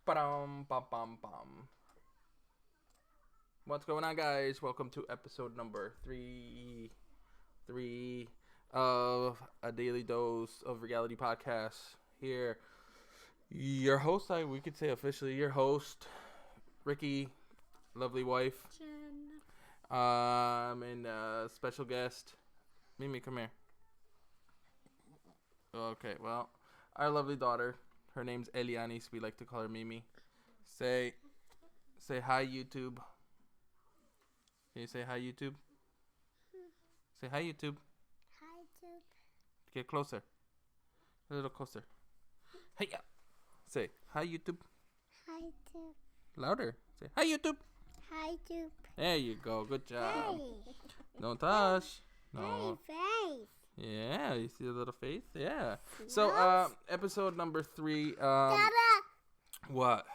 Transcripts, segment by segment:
Ba-dum, bum, bum, bum. What's going on, guys? Welcome to episode number three of a daily dose of reality podcast. Here, your host, we could say officially your host, Ricky, lovely wife, Jen. and special guest, Mimi. Come here. Okay, well, our lovely daughter. Her name's Elianis. We like to call her Mimi. Say hi, YouTube. Can you say hi, YouTube? Say hi, YouTube. Hi, Tube. Get closer. A little closer. Hey, yeah. Say hi, YouTube. Hi, Tube. Louder. Say hi, YouTube. Hi, Tube. There you go. Good job. Hey. Don't touch. No. Hey, face. Yeah, you see the little face? Yeah. So, episode number 3. Dada. What?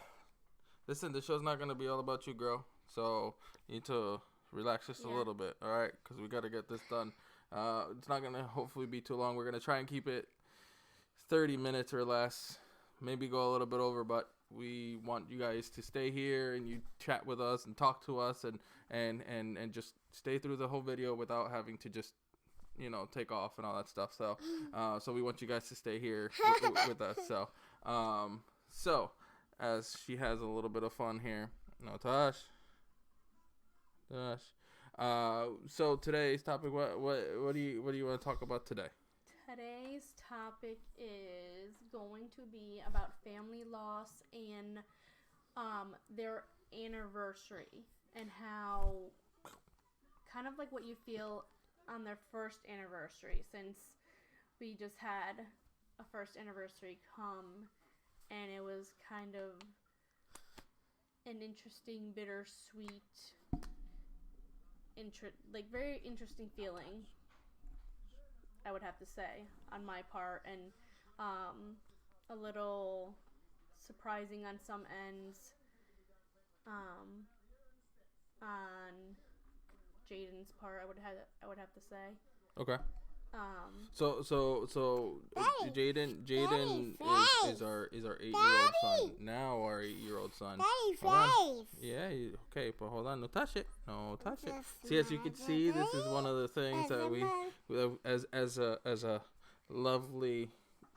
Listen, the show's not gonna be all about you, girl. So you need to relax just a little bit, all right? Because we gotta get this done. It's not gonna hopefully be too long. We're gonna try and keep it 30 minutes or less. Maybe go a little bit over, but we want you guys to stay here and you chat with us and talk to us and just stay through the whole video without having to just take off and all that stuff. So so we want you guys to stay here with us. So as she has a little bit of fun here. No, Tosh. So today's topic, what do you want to talk about today? Today's topic is going to be about family loss and their anniversary and how kind of like what you feel on their first anniversary, since we just had a first anniversary come and it was kind of an interesting, bittersweet, very interesting feeling, I would have to say, on my part, and a little surprising on some ends, on Jaden's part, I would have to say. Okay. So Daddy, Jaden Daddy, is our 8-year-old son. Now our 8-year-old son. Hold on. Yeah, okay, but hold on. No touch it. No touch it. See, as you can see, this is one of the things that we as a lovely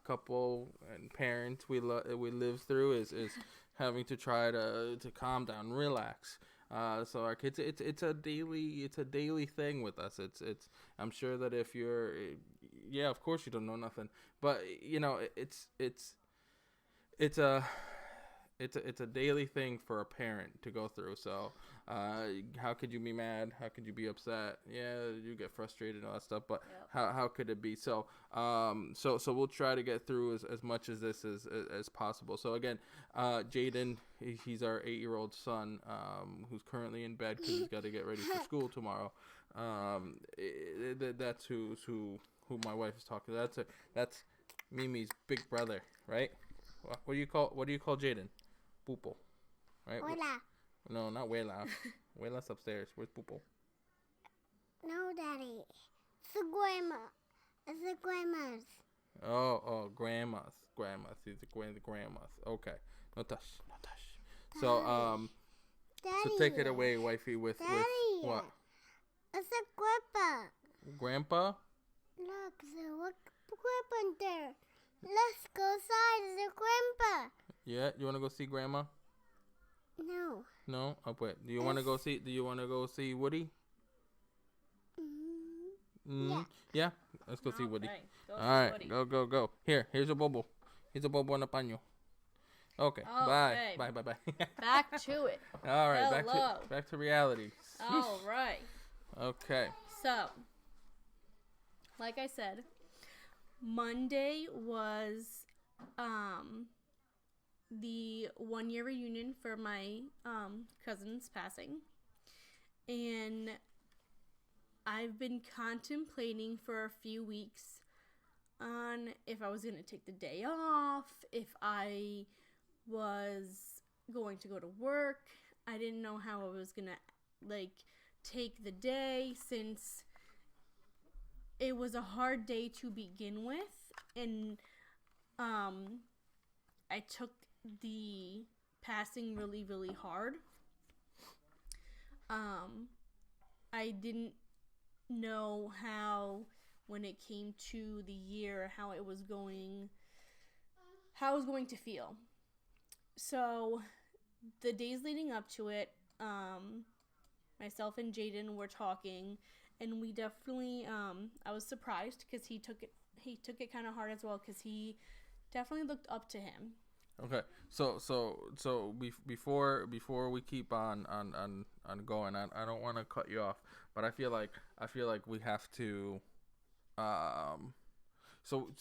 couple and parents we live through is having to try to calm down, relax. So our kids, it's a daily thing with us. It's I'm sure that if you're, yeah, of course you don't know nothing, but it's a daily thing for a parent to go through. So how could you be mad? How could you be upset? Yeah, you get frustrated and all that stuff, but how could it be? So so we'll try to get through as much of this as possible. So again, Jaden, he's our 8-year-old son, who's currently in bed because he's got to get ready for school tomorrow. That's who my wife is talking to. That's Mimi's big brother, right? What do you call Jaden? Pupo, right? Hola. No, not Wela. Wela's upstairs. Where's Pupo? No, Daddy. It's the grandma. It's the grandma's. Oh, grandma's. He's the grandma's. Okay. No touch. So, Daddy. so take it away, wifey, with what? It's a grandpa. Grandpa? Look, there's a grandpa in there. Let's go outside. It's a grandpa. Yeah, you want to go see grandma? No. No? Oh, wait. Do you want to go see Woody? Yeah. Let's go see Woody. Go All see right. Woody. Go. Here's a bobo. Here's a bobo and a paño. Okay. Okay. Bye. Back to it. All right. Hello. Back to reality. All right. Okay. So, like I said, Monday was the 1-year reunion for my cousin's passing, and I've been contemplating for a few weeks on if I was going to take the day off, if I was going to go to work. I didn't know how I was going to take the day, since it was a hard day to begin with, and I took the passing really, really hard. I didn't know how, when it came to the year, how it was going to feel. So the days leading up to it, myself and Jaden were talking, and we definitely, I was surprised because he took it kind of hard as well, because he definitely looked up to him. Okay, so before we keep on going, I don't want to cut you off, but I feel like we have to, so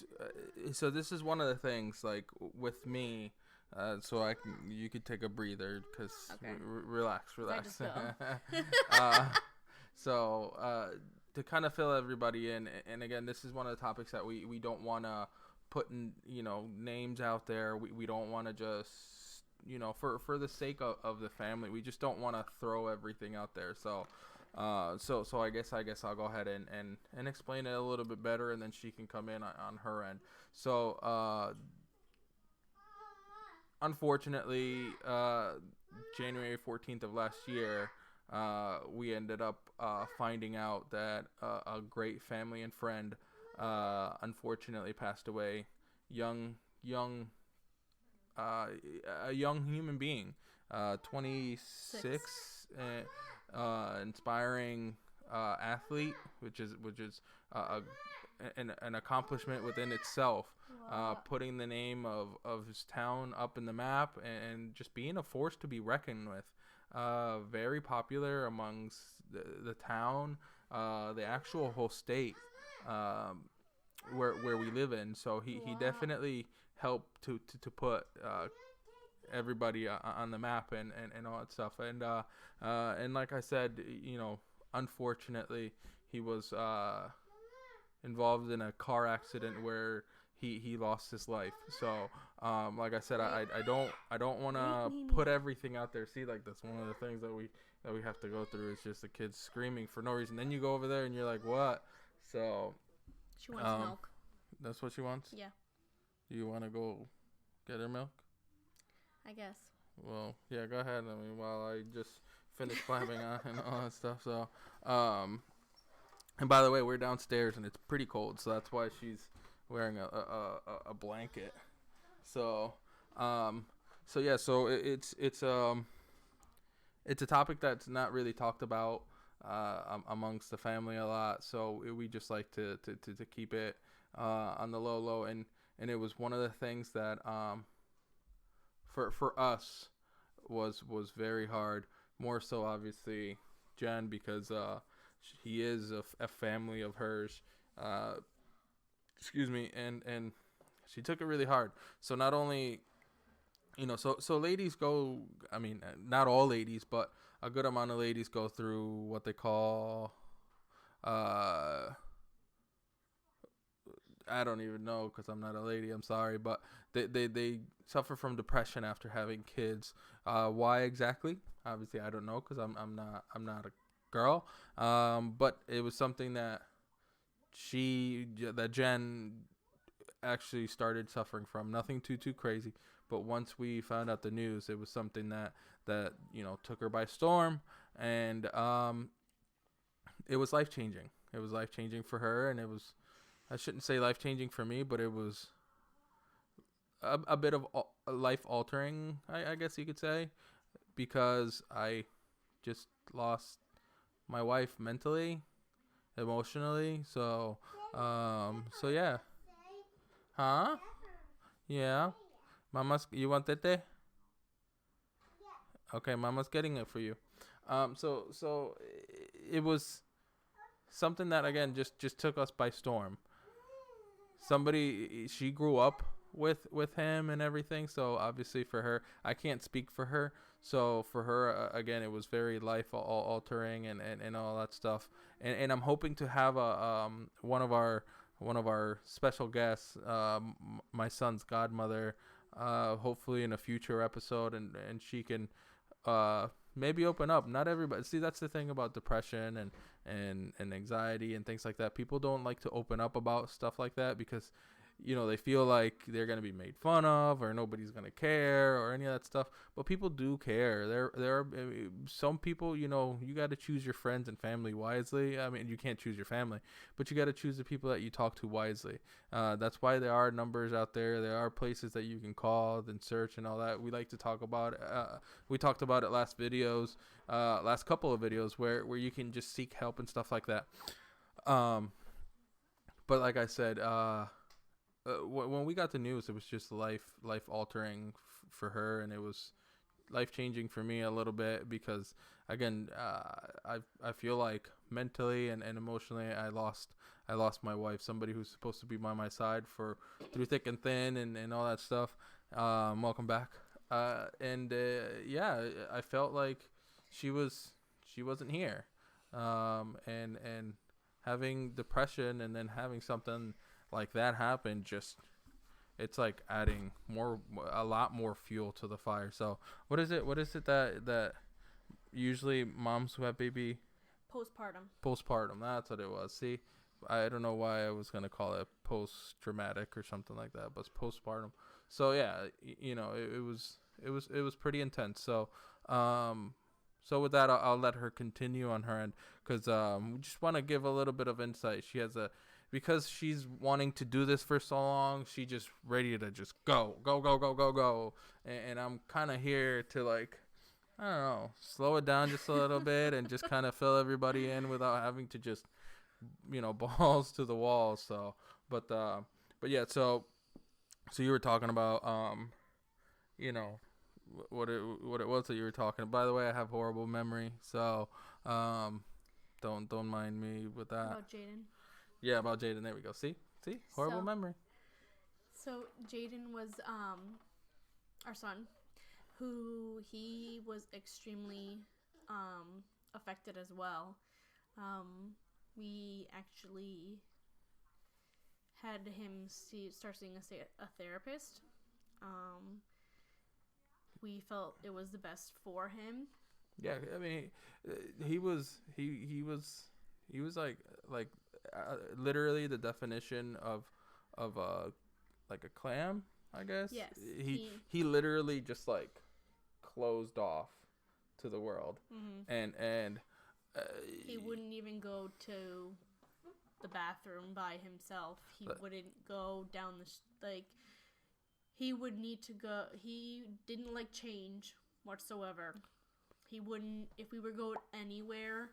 this is one of the things, like with me, so you could take a breather, because Okay. Relax. I just So to kind of fill everybody in, and again, this is one of the topics that we don't want to put in, names out there. We don't want to just, for the sake of the family, we just don't want to throw everything out there. So I guess I'll go ahead and explain it a little bit better, and then she can come in on her end. So unfortunately, January 14th of last year, we ended up finding out that a great family and friend unfortunately passed away. A young human being, 26, inspiring athlete, which is an accomplishment within itself. Wow. Putting the name of his town up in the map, and just being a force to be reckoned with. Very popular amongst the town, the actual whole state, where we live in. So he definitely helped to put everybody on the map and all that stuff. And like I said, unfortunately, he was involved in a car accident where he lost his life. So like I said, I don't want to put everything out there. See, like, that's one of the things that we have to go through, is just the kids screaming for no reason. Then you go over there and you're like, what? So She wants milk. That's what she wants? Yeah. Do you want to go get her milk? I guess. Well, yeah, go ahead. I mean, while I just finish clapping on and all that stuff. So and by the way, we're downstairs and it's pretty cold, so that's why she's wearing a blanket. So yeah, so it's a topic that's not really talked about amongst the family a lot. So we just like to keep it on the low, and it was one of the things that for us was very hard. More so, obviously, Jen, because he is a family of hers. Excuse me, and she took it really hard. So not only, so ladies go, I mean, not all ladies, but a good amount of ladies go through what they call, I don't even know, because I'm not a lady, I'm sorry, but they suffer from depression after having kids. Why exactly? Obviously, I don't know, because I'm not a girl. But it was something that Jen actually started suffering from. Nothing too crazy, but once we found out the news, it was something that took her by storm, and it was life-changing. It was life-changing for her, and it was, I shouldn't say life-changing for me, but it was a bit of life-altering, I guess you could say, because I just lost my wife mentally, emotionally. So yeah. Huh? Yeah. You want tete? Okay, Mama's getting it for you. So it was something that, again, just took us by storm. She grew up with him and everything, so obviously for her, I can't speak for her. So for her, again, it was very life altering and all that stuff. And I'm hoping to have one of our special guests, my son's godmother, hopefully in a future episode, and she can maybe open up. Not everybody, see, that's the thing about depression and anxiety and things like that. People don't like to open up about stuff like that, because they feel like they're gonna be made fun of or nobody's gonna care or any of that stuff. But people do care. There are some people. You got to choose your friends and family wisely. I mean, you can't choose your family, but you got to choose the people that you talk to wisely. That's why there are numbers out there. There are places that you can call and search and all that. We like to talk about. We talked about it last couple of videos where you can just seek help and stuff like that. But like I said, when we got the news, it was just life altering for her, and it was life changing for me a little bit because again, I feel like mentally and emotionally I lost my wife, somebody who's supposed to be by my side through thick and thin and all that stuff. Welcome back. Yeah, I felt like she wasn't here, and having depression and then having something like that happen, it's like adding a lot more fuel to the fire. So what is it that usually moms who have baby postpartum, that's what it was. See, I don't know why I was gonna call it post traumatic or something like that, but it's postpartum. So yeah, it was pretty intense. So with that, I'll let her continue on her end, because we just want to give a little bit of insight. Because she's wanting to do this for so long, she just ready to just go. And I'm kind of here to, like, I don't know, slow it down just a little bit and just kind of fill everybody in without having to just, balls to the wall. So, but yeah, so you were talking about, what it was that you were talking about. By the way, I have horrible memory, so don't mind me with that. About Jaden. Yeah, about Jaden. There we go. See, horrible memory. So Jaden was our son, who he was extremely affected as well. We actually had him start seeing a therapist. We felt it was the best for him. Yeah, I mean, he was like literally the definition of like a clam, I guess. Yes. He literally just like closed off to the world. Mm-hmm. And he wouldn't even go to the bathroom by himself. He wouldn't go down he would need to go. He didn't like change whatsoever. He wouldn't, if we were going anywhere,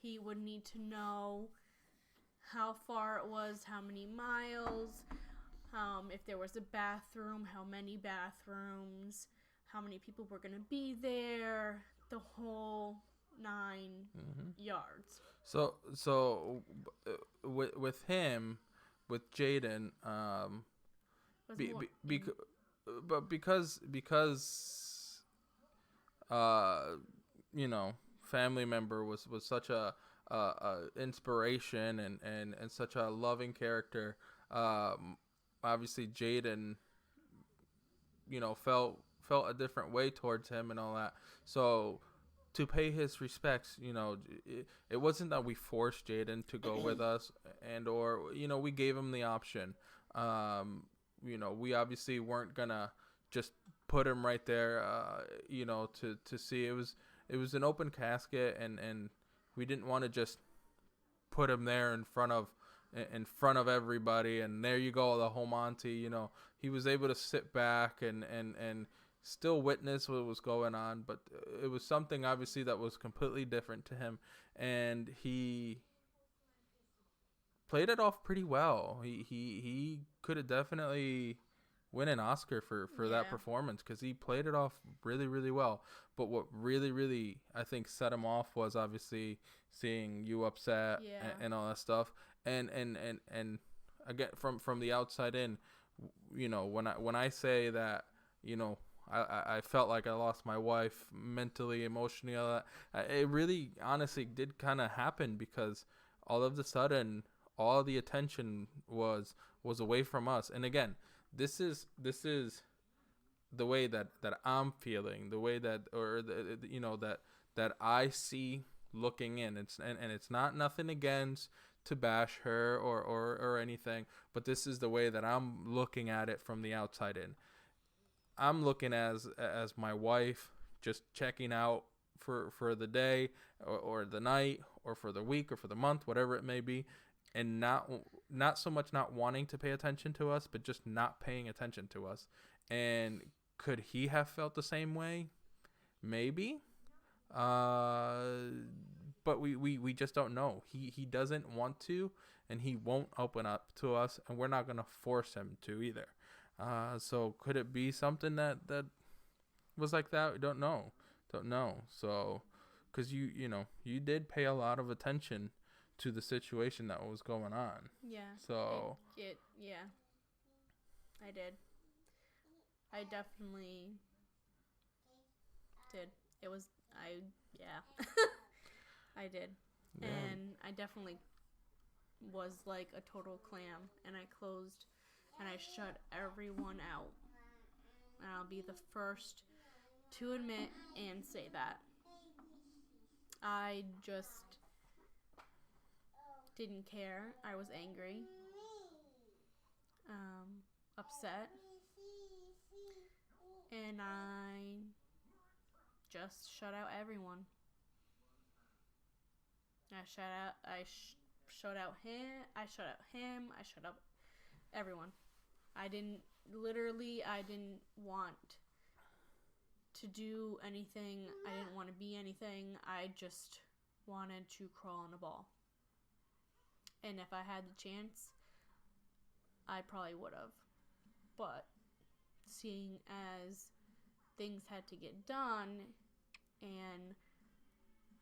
he would need to know how far it was, how many miles, if there was a bathroom, how many bathrooms, how many people were going to be there, the whole 9 yards. So with him, with Jaden, because family member was such a inspiration and such a loving character. Obviously Jaden felt a different way towards him and all that. So to pay his respects, it wasn't that we forced Jaden to go with us, or we gave him the option. We obviously weren't gonna just put him right there, to see. It was an open casket, and we didn't want to just put him there in front of everybody, and there you go, the whole Monty. He was able to sit back and still witness what was going on, but it was something obviously that was completely different to him, and he played it off pretty well. He could have definitely win an Oscar for that performance, because he played it off really, really well. But what really, really, I think, set him off was obviously seeing you upset and all that stuff. And again, from the outside in, when I say that, I felt like I lost my wife mentally, emotionally, all that, it really honestly did kind of happen, because all of a sudden all the attention was away from us. And again, this is the way that I'm feeling, the way that, or that I see looking in. It's not nothing against to bash her or anything, but this is the way that I'm looking at it from the outside in. I'm looking as my wife just checking out for the day or the night or for the week or for the month, whatever it may be, and not so much not wanting to pay attention to us, but just not paying attention to us. And could he have felt the same way? Maybe. But we just don't know. He doesn't want to, and he won't open up to us, and we're not gonna force him to either. So could it be something that was like that? We don't know. So, because you did pay a lot of attention to the situation that was going on. Yeah. So yeah. I did. I definitely did. I did. Yeah. And I definitely was like a total clam, and I closed and I shut everyone out. And I'll be the first to admit and say that. I just didn't care. I was angry, upset, and I just shut out everyone. I shut out him. I shut out everyone. I didn't want to do anything. I didn't want to be anything. I just wanted to crawl in a ball. And if I had the chance, I probably would have. But seeing as things had to get done, and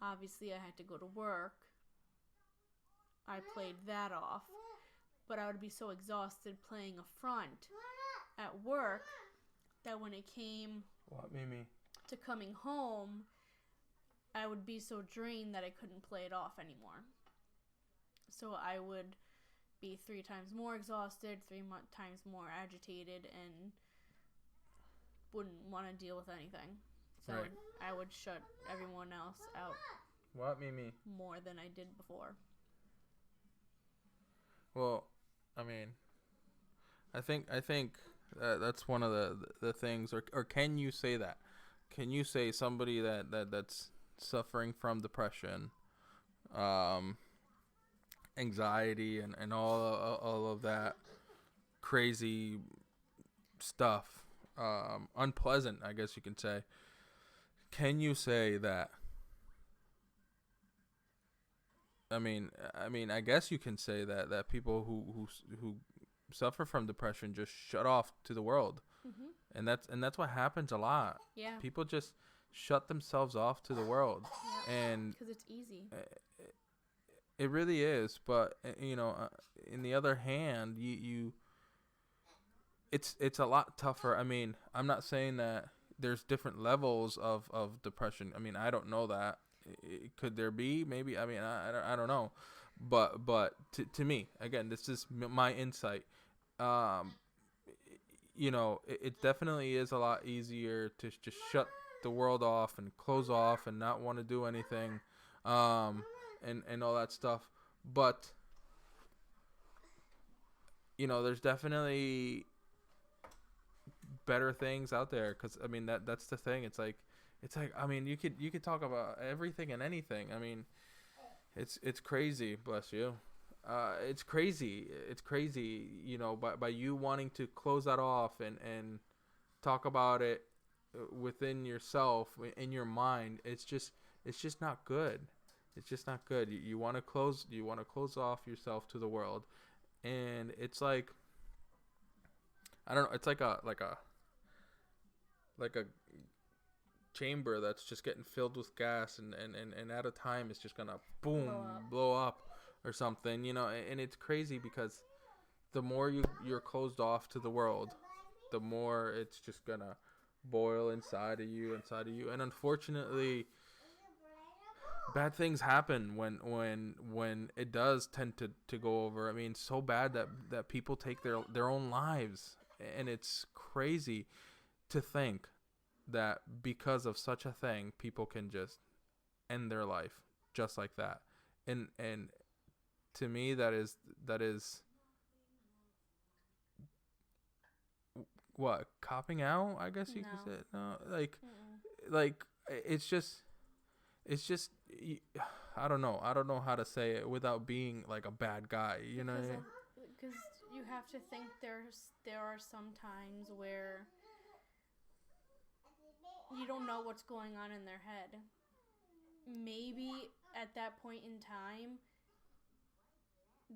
obviously I had to go to work, I played that off. But I would be so exhausted playing a front at work that when it came to coming home, I would be so drained that I couldn't play it off anymore. So I would be 3 times more exhausted, 3 times more agitated, and wouldn't want to deal with anything. So right. I would shut everyone else out more than I did before. Well, I mean, I think that's one of the things, or can you say that? Can you say somebody that's suffering from depression, anxiety, and all of that crazy stuff, unpleasant, I guess you can say. Can you say that? I mean, I guess you can say that people who suffer from depression just shut off to the world, and that's what happens a lot. Yeah, people just shut themselves off to the world, and because it's easy. It really is, but in the other hand, it's a lot tougher. I mean, I'm not saying that there's different levels of depression. I mean, I don't know that. Could there be? Maybe. I mean, I don't know. But to me, again, this is my insight. It definitely is a lot easier to just shut the world off and close off and not want to do anything, and all that stuff. But there's definitely better things out there, because I mean that's the thing. It's like I mean, you could talk about everything and anything. I mean, it's crazy. Bless you. It's crazy. By you wanting to close that off and talk about it within yourself, in your mind. It's just not good. It's just not good. You want to close off yourself to the world, and it's like, I don't know. It's like a chamber that's just getting filled with gas, and at a time it's just gonna blow up or something, and it's crazy, because the more you're closed off to the world, the more it's just gonna boil inside of you, and unfortunately bad things happen when it does tend to go over. I mean, so bad that people take their own lives, and it's crazy to think that because of such a thing, people can just end their life just like that. And to me, that is what, copping out, I guess you could say. No, like it's just I don't know how to say it without being like a bad guy, you know. Because you have to think there are some times where you don't know what's going on in their head. Maybe at that point in time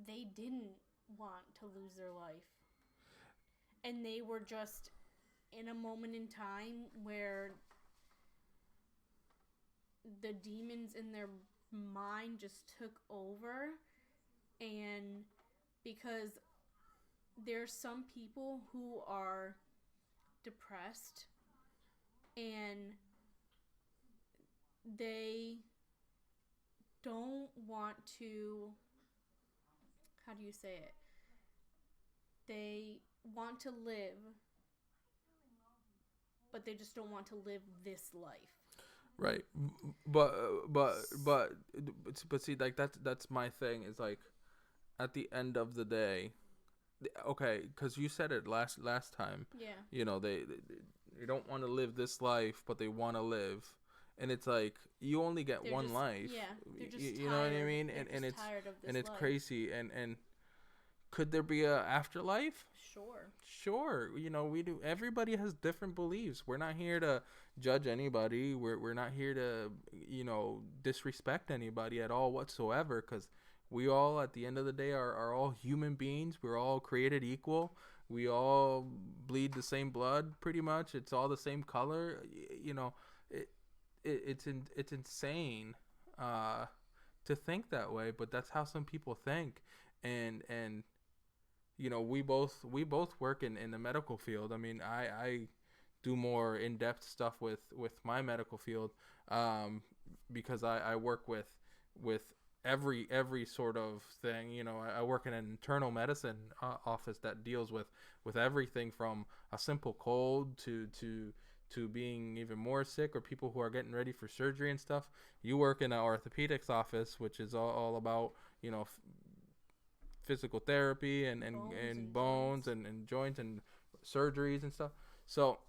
they didn't want to lose their life, and they were just in a moment in time where the demons in their mind just took over. And because there's some people who are depressed and they don't want to, how do you say it? They want to live, but they just don't want to live this life. Right. But see, like that's my thing, is like, at the end of the day, okay, because you said it last time. Yeah. You know, they don't want to live this life, but they want to live, and it's like, you only get one just, life. Yeah. They're just you know what I mean? And it's tired of this and it's life. crazy. And could there be a afterlife? Sure. You know, we do. Everybody has different beliefs. We're not here to judge anybody. We're not here to, you know, disrespect anybody at all whatsoever, because we all, at the end of the day, are all human beings. We're all created equal. We all bleed the same blood, pretty much. It's all the same color. You know, it's insane to think that way, but that's how some people think. And you know, we both work in the medical field. I mean, I do more in-depth stuff with my medical field, because I work with every sort of thing. You know, I work in an internal medicine office that deals with everything from a simple cold to being even more sick, or people who are getting ready for surgery and stuff. You work in an orthopedics office, which is all about, you know, physical therapy and bones and joints and surgeries and stuff. So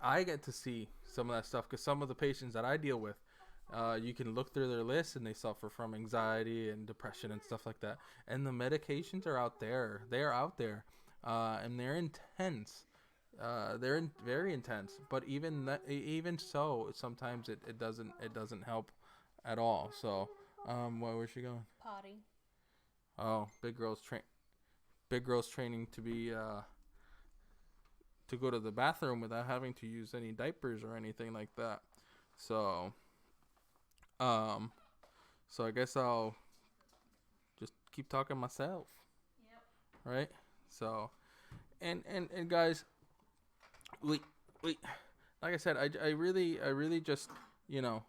I get to see some of that stuff, because some of the patients that I deal with, you can look through their list and they suffer from anxiety and depression and stuff like that. And the medications are out there. They are out there, and they're intense. They're very intense. But even so, sometimes it doesn't help at all. So, where's she going? Potty. Oh, big girl's training to be to go to the bathroom without having to use any diapers or anything like that. So I guess I'll just keep talking myself. Yep. Right? So and guys, we like I said, I really just, you know,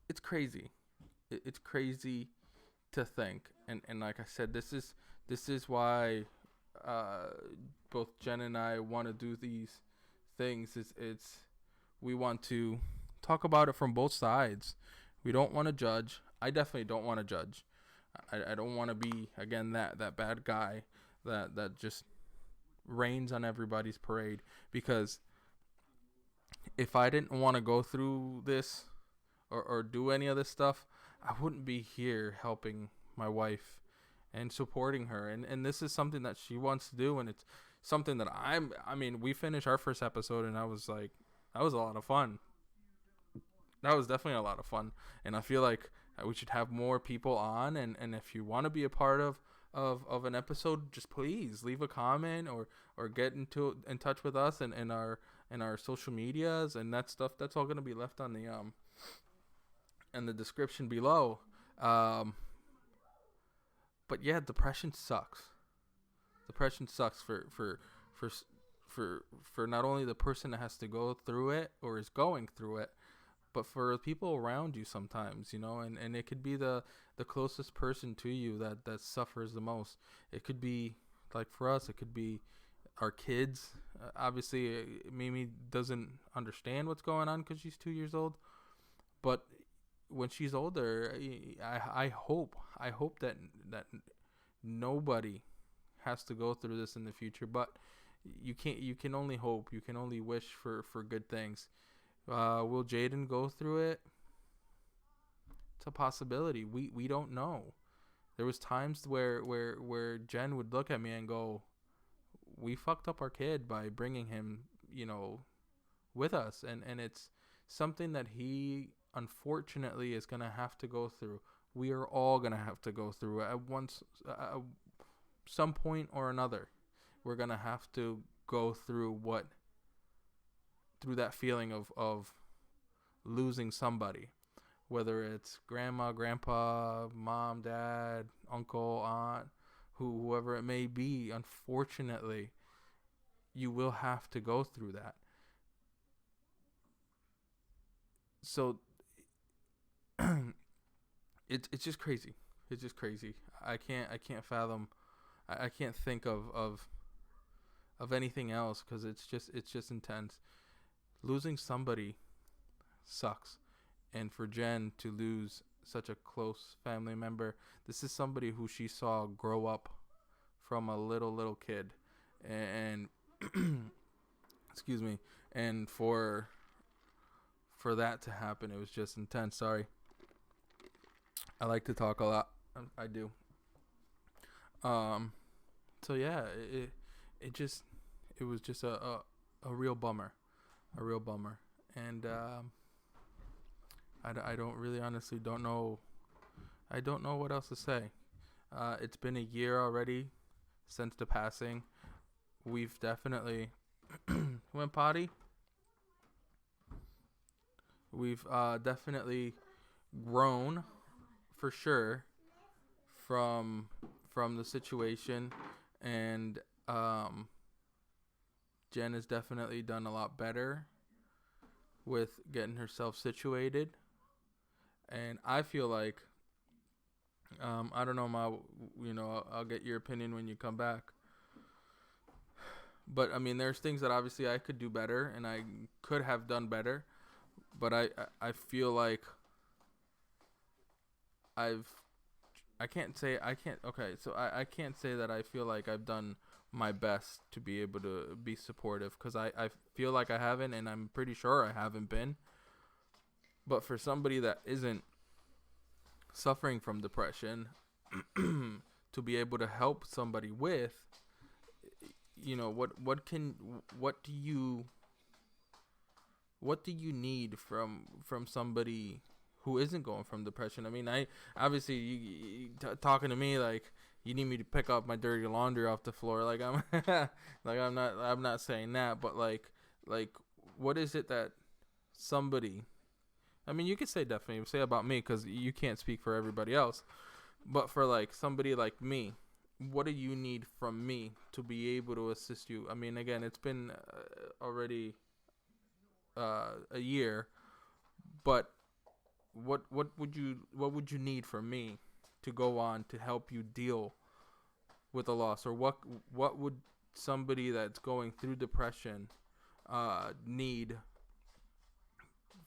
it's crazy. It's crazy to think, and like I said, this is why both Jen and I want to do these things. It's we want to talk about it from both sides. We don't want to judge. I definitely don't want to judge. I don't want to be, again, that bad guy that just rains on everybody's parade, because if I didn't want to go through this or do any of this stuff, I wouldn't be here helping my wife and supporting her. And this is something that she wants to do, and it's something that I mean, we finished our first episode, and I was like, that was a lot of fun. That was definitely a lot of fun. And I feel like we should have more people on, and if you want to be a part of an episode, just please leave a comment or get in touch with us and our social medias and that stuff. That's all going to be left on the in the description below. But yeah, depression sucks. Depression sucks for not only the person that has to go through it or is going through it, but for people around you sometimes, you know, and it could be the closest person to you that suffers the most. It could be, like for us, it could be our kids. Obviously, Mimi doesn't understand what's going on because she's 2 years old. But when she's older, I hope that nobody has to go through this in the future. But you can only hope. You can only wish for good things. Will Jaden go through it? It's a possibility. We don't know. There was times where Jen would look at me and go, "We fucked up our kid by bringing him, with us," and it's something that he unfortunately is gonna have to go through. We are all gonna have to go through some point or another. We're gonna have to go through that feeling of losing somebody, whether it's grandma, grandpa, mom, dad, uncle, aunt, whoever it may be. Unfortunately, you will have to go through that. So it's just crazy. It's just crazy. I can't fathom. I can't think of anything else because it's just intense. Losing somebody sucks, and for Jen to lose such a close family member, this is somebody who she saw grow up from a little kid, and excuse me, and for that to happen, it was just intense. Sorry, I like to talk a lot. I do. So yeah, it was just a real bummer, and I don't really honestly don't know. I don't know what else to say. It's been a year already since the passing. We've definitely went potty. We've definitely grown for sure from the situation, and Jen has definitely done a lot better with getting herself situated, and I feel like I don't know, Ma, I'll get your opinion when you come back. But I mean, there's things that obviously I could do better, and I could have done better. But I feel like I can't say I can't. Okay, so I can't say that I feel like I've done my best to be able to be supportive, because I feel like I haven't, and I'm pretty sure I haven't been. But for somebody that isn't suffering from depression, to be able to help somebody with, what do you need from somebody who isn't going from depression? I mean, I obviously you talking to me like you need me to pick up my dirty laundry off the floor. Like I'm I'm not saying that, but like what is it that somebody? I mean, you could definitely say about me, because you can't speak for everybody else. But for like somebody like me, what do you need from me to be able to assist you? I mean, again, it's been already a year, but what would you need from me to go on to help you deal with a loss? Or what would somebody that's going through depression need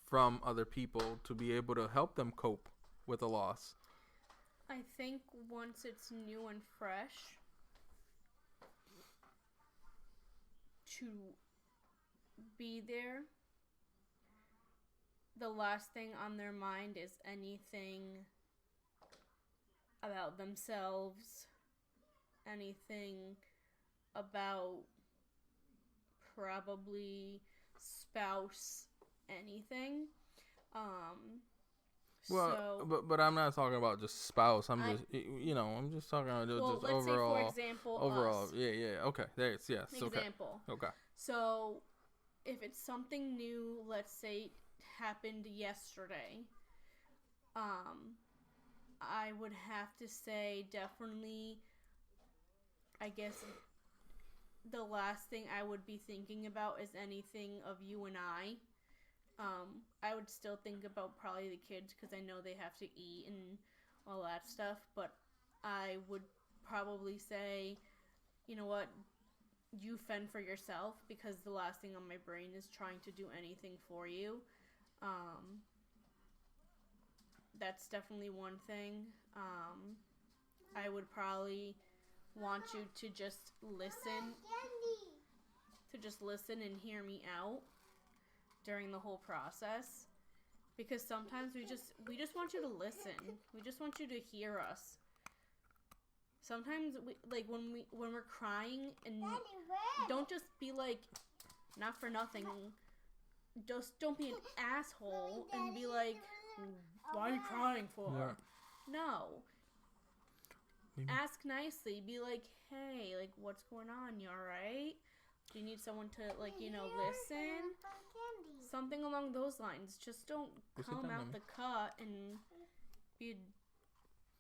from other people to be able to help them cope with a loss? I think once it's new and fresh, to be there, the last thing on their mind is anything about themselves, anything about probably spouse, anything. Well, so but I'm not talking about just spouse. I'm just talking about just let's overall. say, for example, overall, us. yeah. Okay, there's yes. Example. Okay. So, if it's something new, let's say it happened yesterday, I would have to say definitely, I guess, the last thing I would be thinking about is anything of you and I. I would still think about probably the kids, because I know they have to eat and all that stuff, but I would probably say, you know what, you fend for yourself, because the last thing on my brain is trying to do anything for you. That's definitely one thing. I would probably want you to just listen, and hear me out during the whole process, because sometimes we just want you to listen. We just want you to hear us. Sometimes when we're crying, and don't just be like, not for nothing, just don't be an asshole and be like, why are you crying for? Yeah. No. Maybe. Ask nicely. Be like, hey, like, what's going on? You alright? Do you need someone to, like, listen? Something along those lines. Just don't come out the cut and be a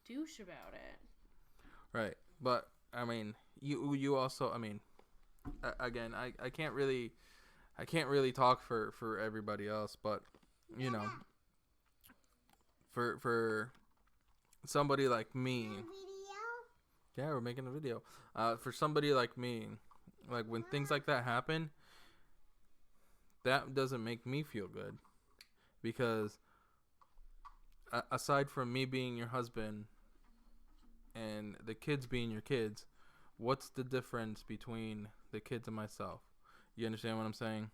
douche about it. Right. But, I mean, you also, I mean, again, I can't really talk for everybody else, but, for somebody like me. Yeah, we're making a video. For somebody like me, like, when things like that happen, that doesn't make me feel good. Because aside from me being your husband and the kids being your kids, what's the difference between the kids and myself? You understand what I'm saying?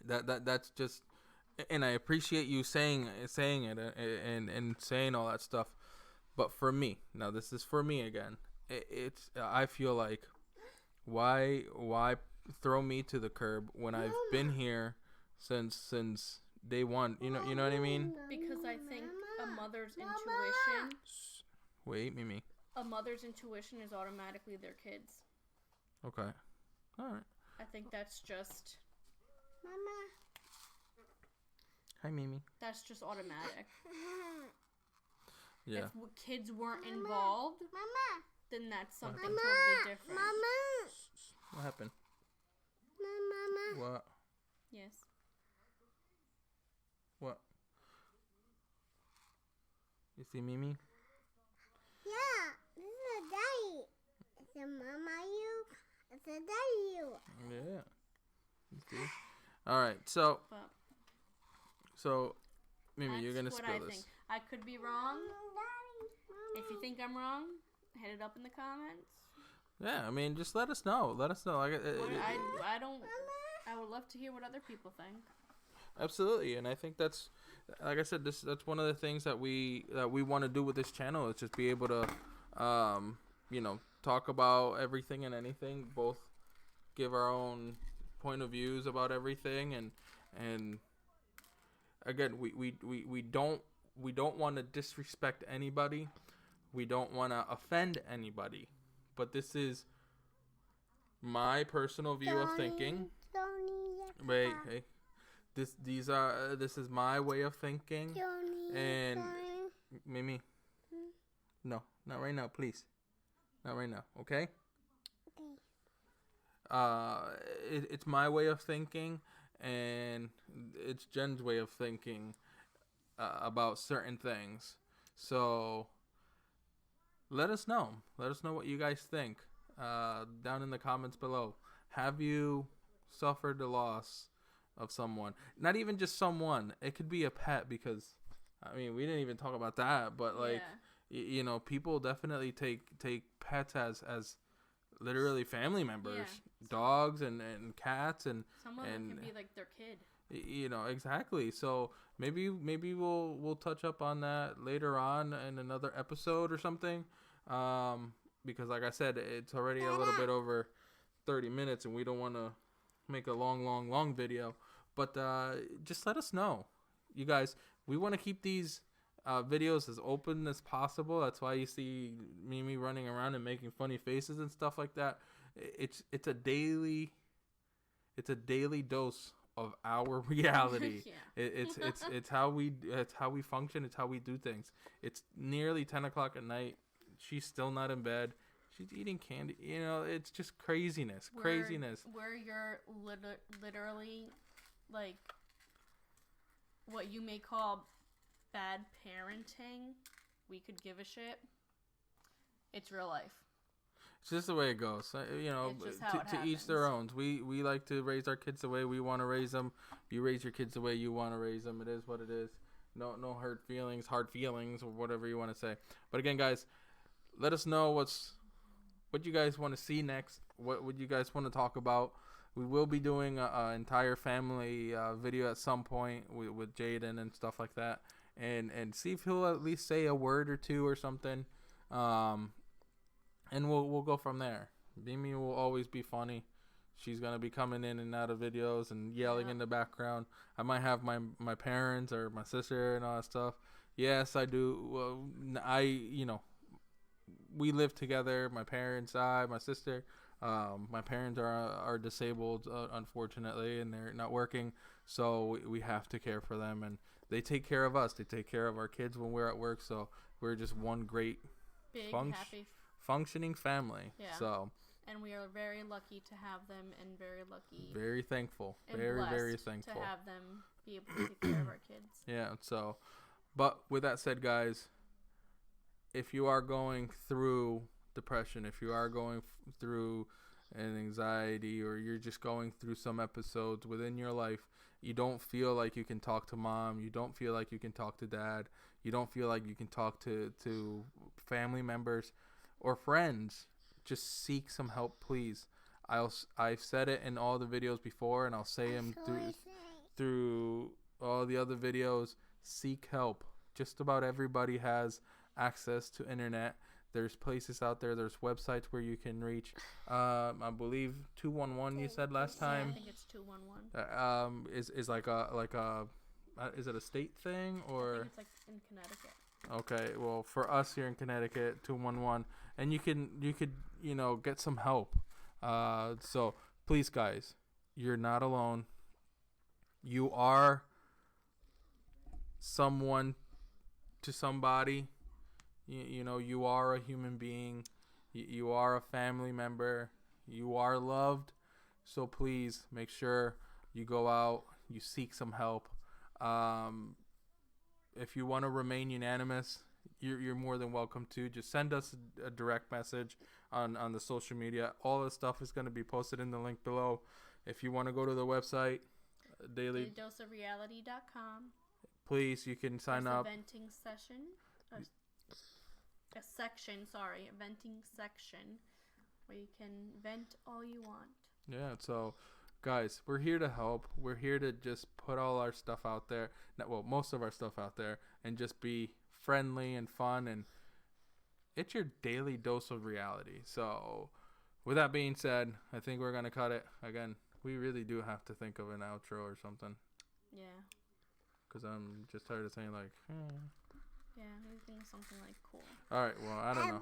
That's just, and I appreciate you saying it and saying all that stuff. But for me, now this is for me again. It's I feel like, why throw me to the curb when I've been here since day one? You know what I mean? Because I think a mother's intuition. Wait, Mimi. A mother's intuition is automatically their kids. Okay. All right. I think that's just. Mama. Hi, Mimi. That's just automatic. Yeah. If kids weren't involved, Mama, then that's something totally different. Mama. What happened? Mama. What? Yes. What? You see Mimi? Yeah, this is a daddy. It's a mama you. It's a daddy you. Yeah. You see? All right. So, Mimi, you're gonna spill this. Think. I could be wrong. If you think I'm wrong, hit it up in the comments. Yeah, I mean, just let us know. Let us know. I don't. I would love to hear what other people think. Absolutely, and I think that's, like I said, that's one of the things that we want to do with this channel, is just be able to, talk about everything and anything. Both give our own point of views about everything, and again, we don't want to disrespect anybody. We don't want to offend anybody. But this is my personal view of thinking. Wait, hey. This is my way of thinking. And Mimi. No, not right now, please. Not right now, okay? It's my way of thinking, and it's Jen's way of thinking about certain things. So let us know. Let us know what you guys think down in the comments below. Have you suffered the loss of someone? Not even just someone. It could be a pet, because, I mean, we didn't even talk about that. But, like, people definitely take pets as literally family members. Yeah. Dogs and cats and some of them can be like their kid. Exactly. So maybe we'll touch up on that later on in another episode or something. Because like I said, it's already a little bit over 30 minutes, and we don't want to make a long video. But just let us know, you guys. We want to keep these videos as open as possible. That's why you see Mimi running around and making funny faces and stuff like that. It's a daily dose of our reality. Yeah. It's how we function. It's how we do things. It's nearly 10 o'clock at night. She's still not in bed. She's eating candy. It's just craziness. Where you're literally, like, what you may call bad parenting. We could give a shit. It's real life. It's just the way it goes. You know, It's just how it to each their happens. own. We like to raise our kids the way we want to raise them. You raise your kids the way you want to raise them. It is what it is. No hard feelings, or whatever you want to say. But again, guys, let us know what you guys want to see next. What would you guys want to talk about? We will be doing a entire family video at some point with Jaden and stuff like that, and see if he'll at least say a word or two or something, and we'll go from there. Mimi will always be funny. She's gonna be coming in and out of videos and yelling in the background. I might have my parents or my sister and all that stuff. Yes, I do. Well, we live together. My parents, my sister. My parents are disabled, unfortunately, and they're not working, so we have to care for them, and they take care of us. They take care of our kids when we're at work, so we're just one great Big, happy. functioning family. Yeah. So. And we are very lucky to have them, and very lucky. Very thankful. And Very, blessed very thankful. to have them be able to take care of our kids. Yeah, so, but with that said, guys, if you are going through depression, if you are going through an anxiety, or you're just going through some episodes within your life, you don't feel like you can talk to mom, you don't feel like you can talk to dad, you don't feel like you can talk to family members or friends, just seek some help, please. I've said it in all the videos before, and I'll say them through all the other videos. Seek help. Just about everybody has access to internet. There's places out there. There's websites where you can reach. I believe 211. You said last time. I think it's 211. Is like a is it a state thing I or? think it's like in Connecticut. Okay, well, for us here in Connecticut, 211, and you could get some help. So please, guys, you're not alone. You are someone to somebody. You are a human being. You are a family member. You are loved. So please make sure you go out. You seek some help. If you want to remain unanimous, you're more than welcome to. Just send us a direct message on the social media. All the stuff is going to be posted in the link below. If you want to go to the website, dailydoseofreality.com. please, you can sign There's up. a venting session. A venting section where you can vent all you want. Yeah, so guys, we're here to help. We're here to just put all our stuff out there. Most of our stuff out there, and just be friendly and fun, and it's your daily dose of reality. So with that being said, I think we're gonna cut it. Again, we really do have to think of an outro or something, Yeah. because I'm just tired of saying like Yeah, maybe think of something like cool. all right, well, I don't know.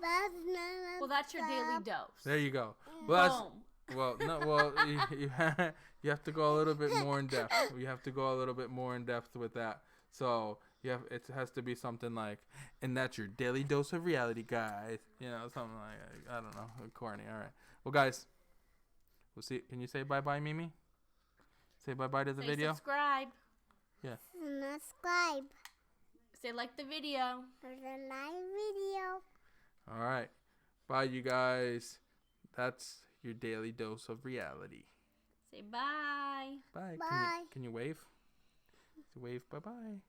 Well, that's your daily dose. There you go. Well, that's, Boom. well, no, well, you have to go a little bit more in depth. You have to go a little bit more in depth with that. So it has to be something like, and that's your daily dose of reality, guys. Something like, I don't know, corny. All right. Well, guys, we'll see. Can you say bye, Mimi? Say bye to the Say video. subscribe. Yeah. Subscribe Say like the video. for the live video. All right. Bye, you guys. That's your daily dose of reality. Say bye. Bye. Bye. Can you wave? Wave. Bye.